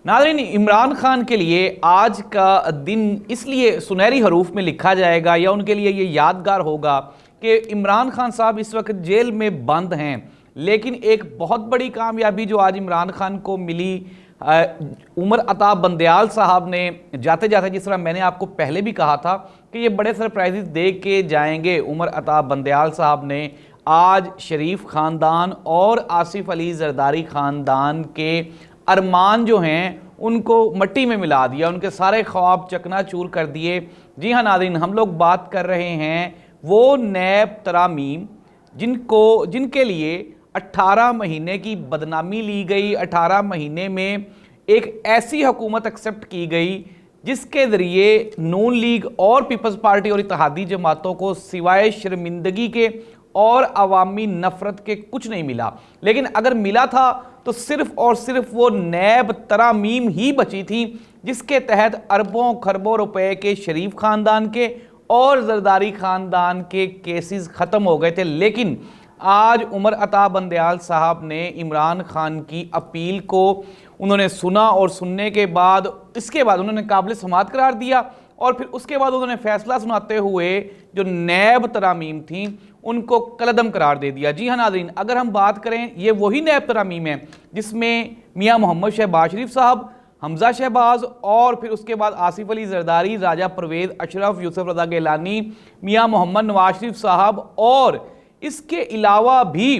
नाज़रीन, इमरान खान के लिए आज का दिन इसलिए सुनहरी हरूफ में लिखा जाएगा या उनके लिए ये यादगार होगा कि इमरान खान साहब इस वक्त जेल में बंद हैं, लेकिन एक बहुत बड़ी कामयाबी जो आज इमरान खान को मिली, उमर अता बंदयाल साहब ने जाते जाते, जिस तरह मैंने आपको पहले भी कहा था कि ये बड़े सरप्राइजेस दे के जाएंगे, उमर अता बंदयाल साहब ने आज शरीफ ख़ानदान और आसिफ अली जरदारी ख़ानदान के अरमान जो हैं उनको मट्टी में मिला दिया, उनके सारे ख्वाब चकनाचूर कर दिए। जी हाँ नाज़रीन, हम लोग बात कर रहे हैं वो नैब तरामीम जिनके लिए 18 महीने की बदनामी ली गई, 18 महीने में एक ऐसी हुकूमत एक्सेप्ट की गई जिसके ज़रिए नून लीग और पीपल्स पार्टी और इत्तेहादी जमातों को सिवाय शर्मिंदगी के और अवामी नफ़रत के कुछ नहीं मिला। लेकिन अगर मिला था तो सिर्फ़ और सिर्फ वो नैब तरामीम ही बची थी जिसके तहत अरबों खरबों रुपए के शरीफ ख़ानदान के और जरदारी ख़ानदान के केसेस ख़त्म हो गए थे। लेकिन आज उमर अता बंदयाल साहब ने इमरान खान की अपील को उन्होंने सुना और सुनने के बाद इसके बाद उन्होंने काबिल समाअत करार दिया और फिर उसके बाद उन्होंने फैसला सुनाते हुए जो नैब तरामीम थी उनको कलअदम करार दे दिया। जी हाँ नाज़रीन, अगर हम बात करें, ये वही नैब तरामीम है जिसमें मियाँ मोहम्मद शहबाज शरीफ साहब, हमजा शहबाज और फिर उसके बाद आसिफ अली जरदारी, राजा परवेज़ अशरफ, यूसुफ रज़ा गिलानी, मियाँ मोहम्मद नवाज शरीफ साहब और इसके अलावा भी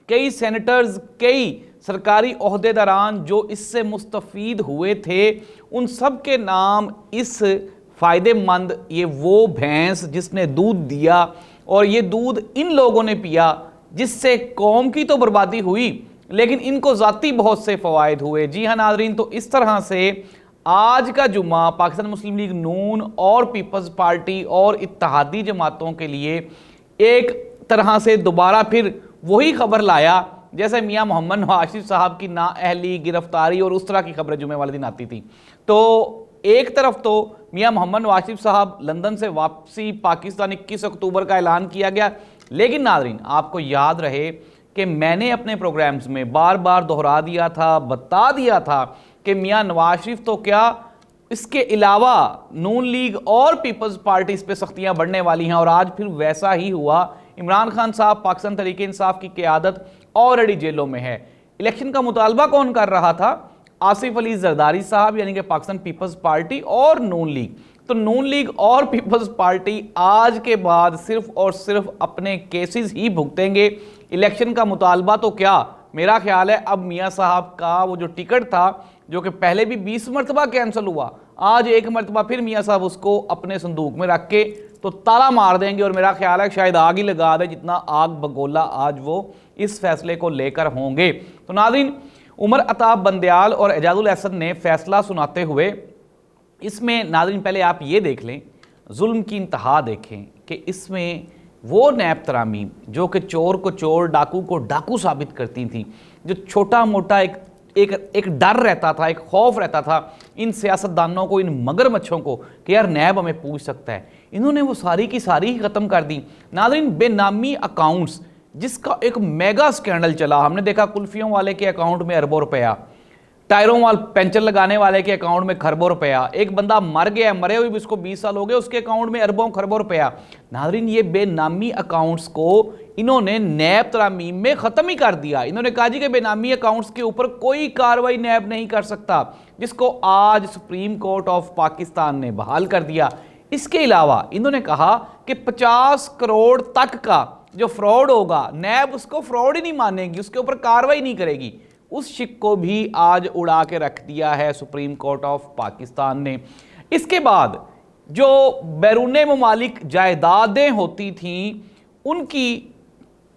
कई सेनेटर्स, कई सरकारी ओहदेदारान जो इससे मुस्तफ़ीद हुए थे, उन सब के नाम इस फ़ायदेमंद, ये वो भैंस जिसने दूध दिया और ये दूध इन लोगों ने पिया जिससे कौम की तो बर्बादी हुई लेकिन इनको ज़ाती बहुत से फ़वाइद हुए। जी हाँ नाज़रीन, तो इस तरह से आज का जुम्मा पाकिस्तान मुस्लिम लीग नून और पीपल्स पार्टी और इत्तेहादी जमातों के लिए एक तरह से दोबारा फिर वही खबर लाया जैसे मियाँ मोहम्मद नवाज शरीफ साहब की नाअहली, गिरफ्तारी और उस तरह की खबरें जुमे वाले दिन आती थी। तो एक तरफ तो मियाँ मोहम्मद नवाज शरीफ साहब लंदन से वापसी, पाकिस्तान 21 अक्टूबर का ऐलान किया गया। लेकिन नाज़रीन, आपको याद रहे कि मैंने अपने प्रोग्राम्स में बार बार दोहरा दिया था, बता दिया था कि मियाँ नवाज शरीफ तो क्या, इसके अलावा नून लीग और पीपल्स पार्टी इस पर सख्तियाँ बढ़ने वाली हैं और आज फिर वैसा ही हुआ। इमरान खान साहब पाकिस्तान तहरीक इंसाफ की क़यादत ऑलरेडी जेलों में है। इलेक्शन का मुतालबा कौन कर रहा था? आसिफ अली जरदारी साहब, यानी कि पाकिस्तान पीपल्स पार्टी और नून लीग। तो नून लीग और पीपल्स पार्टी आज के बाद सिर्फ और सिर्फ अपने केसेस ही भुगतेंगे। इलेक्शन का मुतालबा तो क्या, मेरा ख्याल है अब मियाँ साहब का वो जो टिकट था जो कि पहले भी 20 मरतबा कैंसिल हुआ, आज एक मरतबा फिर मियाँ साहब उसको अपने संदूक में रख के तो ताला मार देंगे और मेरा ख्याल है शायद आग ही लगा दे, जितना आग बगोला आज वो इस फैसले को लेकर होंगे। तो नाज़रीन, उमर अता बंदयाल और एजाजुल अहसन ने फैसला सुनाते हुए इसमें नाज़रीन पहले आप ये देख लें, जुल्म की इंतहा देखें कि इसमें वो नैब तरामीम जो कि चोर को चोर, डाकू को डाकू साबित करती थी, जो छोटा मोटा एक डर रहता था, एक खौफ रहता था इन सियासतदानों को, इन मगरमच्छों को कि यार नैब हमें पूछ सकता है, इन्होंने वो सारी की सारी ही ख़त्म कर दी। नाज़रीन, बेनामी अकाउंट्स जिसका एक मेगा स्कैंडल चला, हमने देखा कुल्फियों वाले के अकाउंट में अरबों रुपया, टायरों वाल पेंचर लगाने वाले के अकाउंट में खरबों रुपया, एक बंदा मर गया, मरे हुए भी उसको 20 साल हो गए, उसके अकाउंट में अरबों खरबों रुपया। नाज़रीन, ये बेनामी अकाउंट्स को इन्होंने नैब तरामीम में ख़त्म ही कर दिया। इन्होंने कहा जी कि बेनामी अकाउंट्स के ऊपर कोई कार्रवाई नैब नहीं कर सकता, जिसको आज सुप्रीम कोर्ट ऑफ पाकिस्तान ने बहाल कर दिया। इसके अलावा इन्होंने कहा कि 50 करोड़ तक का जो फ्रॉड होगा नैब उसको फ्रॉड ही नहीं मानेगी, उसके ऊपर कार्रवाई नहीं करेगी। उस शिक को भी आज उड़ा के रख दिया है सुप्रीम कोर्ट ऑफ पाकिस्तान ने। इसके बाद जो बैरून ममालिक जायदादें होती थीं उनकी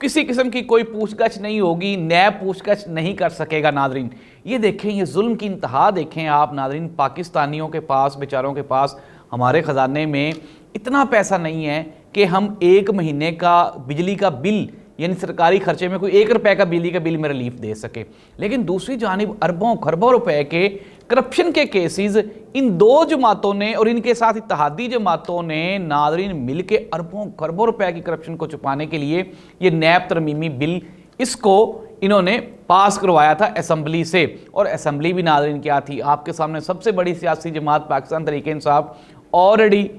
किसी किस्म की कोई पूछगछ नहीं होगी, नैब पूछगछ नहीं कर सकेगा। नाज़रीन, ये देखें, ये जुल्म की इंतहा देखें आप नाज़रीन। पाकिस्तानियों के पास, बेचारों के पास, हमारे ख़जाने में इतना पैसा नहीं है कि हम एक महीने का बिजली का बिल, यानी सरकारी खर्चे में कोई 1 रुपए का बिजली का बिल में रिलीफ दे सके। लेकिन दूसरी जानिब अरबों खरबों रुपए के करप्शन के केसेस इन दो जमातों ने और इनके साथ इत्तेहादी जमातों ने नाज़रीन मिल के अरबों खरबों रुपए की करप्शन को छुपाने के लिए ये नैब तरमीमी बिल, इसको इन्होंने पास करवाया था असेंबली से। और असेंबली भी नाज़रीन क्या थी, आपके सामने सबसे बड़ी सियासी जमात पाकिस्तान तहरीक इंसाफ ऑलरेडी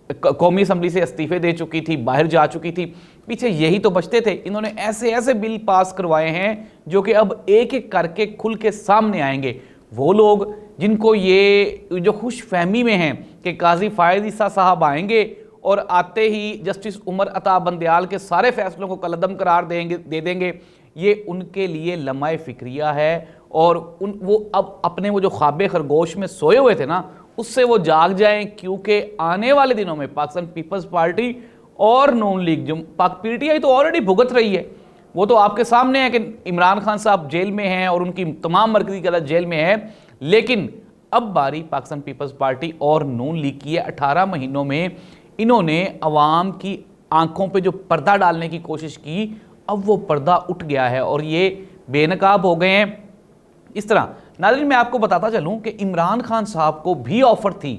कौमी असम्बली से इस्तीफे दे चुकी थी, बाहर जा चुकी थी। पीछे यही तो बचते थे। इन्होंने ऐसे ऐसे बिल पास करवाए हैं जो कि अब एक एक करके खुल के सामने आएंगे। वो लोग जिनको ये जो खुश फहमी में हैं कि काजी फायद ईसा साहब आएंगे और आते ही जस्टिस उमर अता बंदयाल के सारे फैसलों को कलअदम करार दे देंगे, ये उनके लिए लम्हाए फिक्रिया है। और वो अब अपने वो जो ख्वाबे खरगोश में सोए हुए थे ना, उससे वो जाग जाएं, क्योंकि आने वाले दिनों में पाकिस्तान पीपल्स पार्टी और नून लीग, जो पीटीआई तो ऑलरेडी भुगत रही है, वो तो आपके सामने है कि इमरान खान साहब जेल में हैं और उनकी तमाम मरकजी क़यादत जेल में है। लेकिन अब बारी पाकिस्तान पीपल्स पार्टी और नून लीग की है। 18 महीनों में इन्होंने अवाम की आंखों पे जो पर्दा डालने की कोशिश की, अब वो पर्दा उठ गया है और ये बेनकाब हो गए हैं। इस तरह नाज़रीन मैं आपको बताता चलूं कि इमरान खान साहब को भी ऑफर थी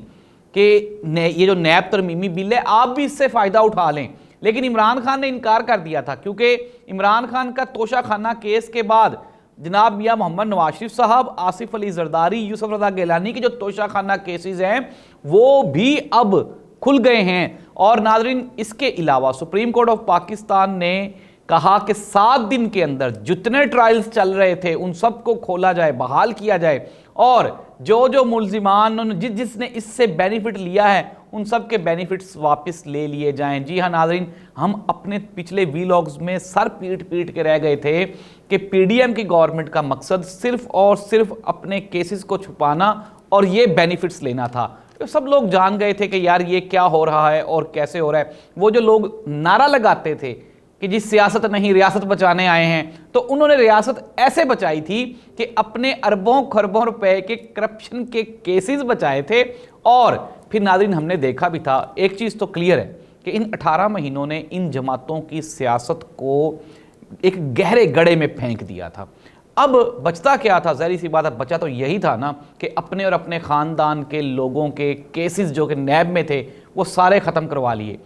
कि ये जो नैब तरमीमी बिल है आप भी इससे फ़ायदा उठा लें, लेकिन इमरान खान ने इनकार कर दिया था, क्योंकि इमरान खान का तोशा खाना केस के बाद जनाब मियां मोहम्मद नवाज शरीफ साहब, आसिफ अली जरदारी, यूसुफ रज़ा गिलानी के जो तोशा खाना केसेस हैं वो भी अब खुल गए हैं। और नाज़रीन इसके अलावा सुप्रीम कोर्ट ऑफ पाकिस्तान ने कहा कि 7 दिन के अंदर जितने ट्रायल्स चल रहे थे उन सबको खोला जाए, बहाल किया जाए, और जो मुल्जिमान जिसने इससे बेनिफिट लिया है उन सब के बेनिफिट्स वापस ले लिए जाएं। जी हाँ नाज़रीन, हम अपने पिछले वीलॉग्स में सर पीट पीट के रह गए थे कि पीडीएम की गवर्नमेंट का मकसद सिर्फ और सिर्फ अपने केसेस को छुपाना और ये बेनिफिट्स लेना था। तो सब लोग जान गए थे कि यार ये क्या हो रहा है और कैसे हो रहा है। वो जो लोग नारा लगाते थे कि जी सियासत नहीं रियासत बचाने आए हैं, तो उन्होंने रियासत ऐसे बचाई थी कि अपने अरबों खरबों रुपए के करप्शन के केसेस बचाए थे। और फिर नाज़रीन हमने देखा भी था, एक चीज़ तो क्लियर है कि इन 18 महीनों ने इन जमातों की सियासत को एक गहरे गड्ढे में फेंक दिया था। अब बचता क्या था, ज़ाहिर सी बात है बचा तो यही था ना कि अपने और अपने ख़ानदान के लोगों के केसेस जो कि नैब में थे वो सारे ख़त्म करवा लिए।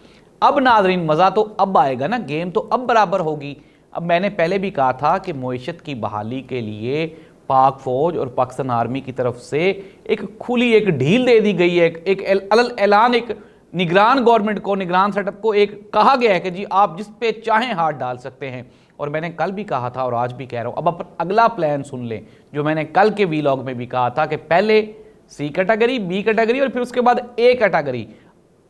अब नाज़रीन मज़ा तो अब आएगा ना, गेम तो अब बराबर होगी। अब मैंने पहले भी कहा था कि मईशत की बहाली के लिए पाक फ़ौज और पाकिस्तान आर्मी की तरफ से एक खुली एक ढील दे दी गई है, एक ऐलान, एक निगरान गवर्नमेंट को, निगरान सेटअप को एक कहा गया है कि जी आप जिस पे चाहें हाथ डाल सकते हैं। और मैंने कल भी कहा था और आज भी कह रहा हूँ, अब अगला प्लान सुन लें जो मैंने कल के वीलॉग में भी कहा था कि पहले सी कैटेगरी, बी कैटेगरी और फिर उसके बाद ए कैटेगरी।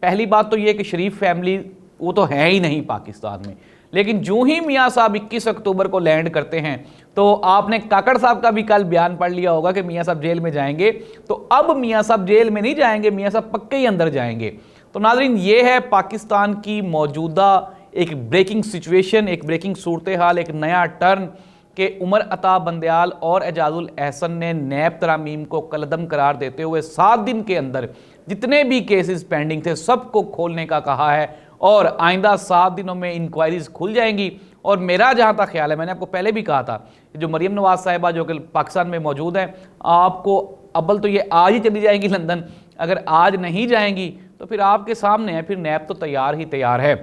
पहली बात तो ये कि शरीफ फैमिली वो तो है ही नहीं पाकिस्तान में, लेकिन जो ही मियाँ साहब 21 अक्टूबर को लैंड करते हैं तो आपने काकड़ साहब का भी कल बयान पढ़ लिया होगा कि मियाँ साहब जेल में जाएंगे। तो अब मियाँ साहब जेल में नहीं जाएंगे, मियाँ साहब पक्के ही अंदर जाएंगे। तो नाज़रीन ये है पाकिस्तान की मौजूदा एक ब्रेकिंग सिचुएशन, एक ब्रेकिंग सूरत हाल, एक नया टर्न कि उमर अता बंदयाल और एजाजुल एहसन ने नैब तरामीम को कलअदम करार देते हुए 7 दिन के अंदर जितने भी केसेस पेंडिंग थे सबको खोलने का कहा है। और आइंदा 7 दिनों में इंक्वायरीज खुल जाएंगी। और मेरा जहाँ तक ख्याल है, मैंने आपको पहले भी कहा था कि जो मरीम नवाज साहिबा जो कि पाकिस्तान में मौजूद है, आपको अव्वल तो ये आज ही चली जाएंगी लंदन, अगर आज नहीं जाएंगी तो फिर आपके सामने है, फिर नैब तो तैयार ही तैयार है।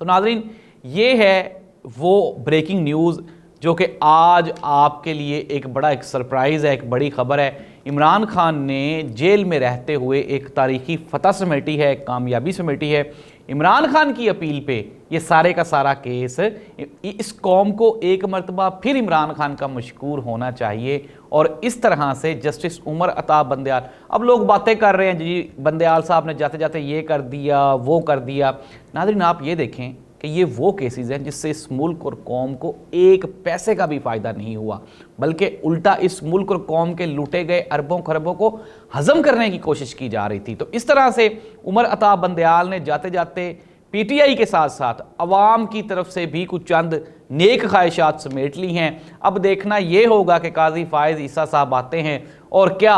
तो नाज़रीन ये है वो ब्रेकिंग न्यूज़ जो कि आज आपके लिए एक सरप्राइज़ है, एक बड़ी खबर है। इमरान खान ने जेल में रहते हुए एक तारीखी फतह समेटी है, एक कामयाबी समेटी है। इमरान खान की अपील पे ये सारे का सारा केस, इस कौम को एक मरतबा फिर इमरान खान का मशकूर होना चाहिए। और इस तरह से जस्टिस उमर अता बंदयाल, अब लोग बातें कर रहे हैं जी बंदयाल साहब ने जाते जाते ये कर दिया वो कर दिया। नाज़रीन आप ये देखें कि ये वो केसेस हैं जिससे इस मुल्क और कौम को एक पैसे का भी फ़ायदा नहीं हुआ, बल्कि उल्टा इस मुल्क और कौम के लूटे गए अरबों खरबों को हज़म करने की कोशिश की जा रही थी। तो इस तरह से उमर अता बंदयाल ने जाते जाते पीटीआई के साथ साथ अवाम की तरफ से भी कुछ चंद नेक ख्वाहिशात समेट ली हैं। अब देखना ये होगा कि काजी फायद ईसा साहब आते हैं और क्या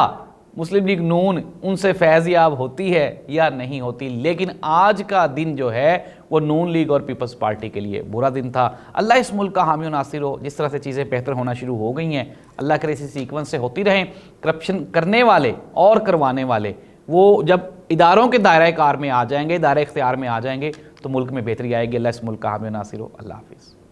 मुस्लिम लीग नून उनसे फैज़याब होती है या नहीं होती। लेकिन आज का दिन जो है वो नून लीग और पीपल्स पार्टी के लिए बुरा दिन था। अल्लाह इस मुल्क का हामी और नासिर हो। जिस तरह से चीज़ें बेहतर होना शुरू हो गई हैं, अल्लाह करे इसी सीक्वेंस से होती रहें। करप्शन करने वाले और करवाने वाले वो जब इदारों के दायरा कार में आ जाएंगे, दायरा इख्तियार में आ जाएंगे, तो मुल्क में बेहतरी आएगी। अल्लाह इस मुल्क का हामी और नासिर हो। अल्लाह हाफिज़।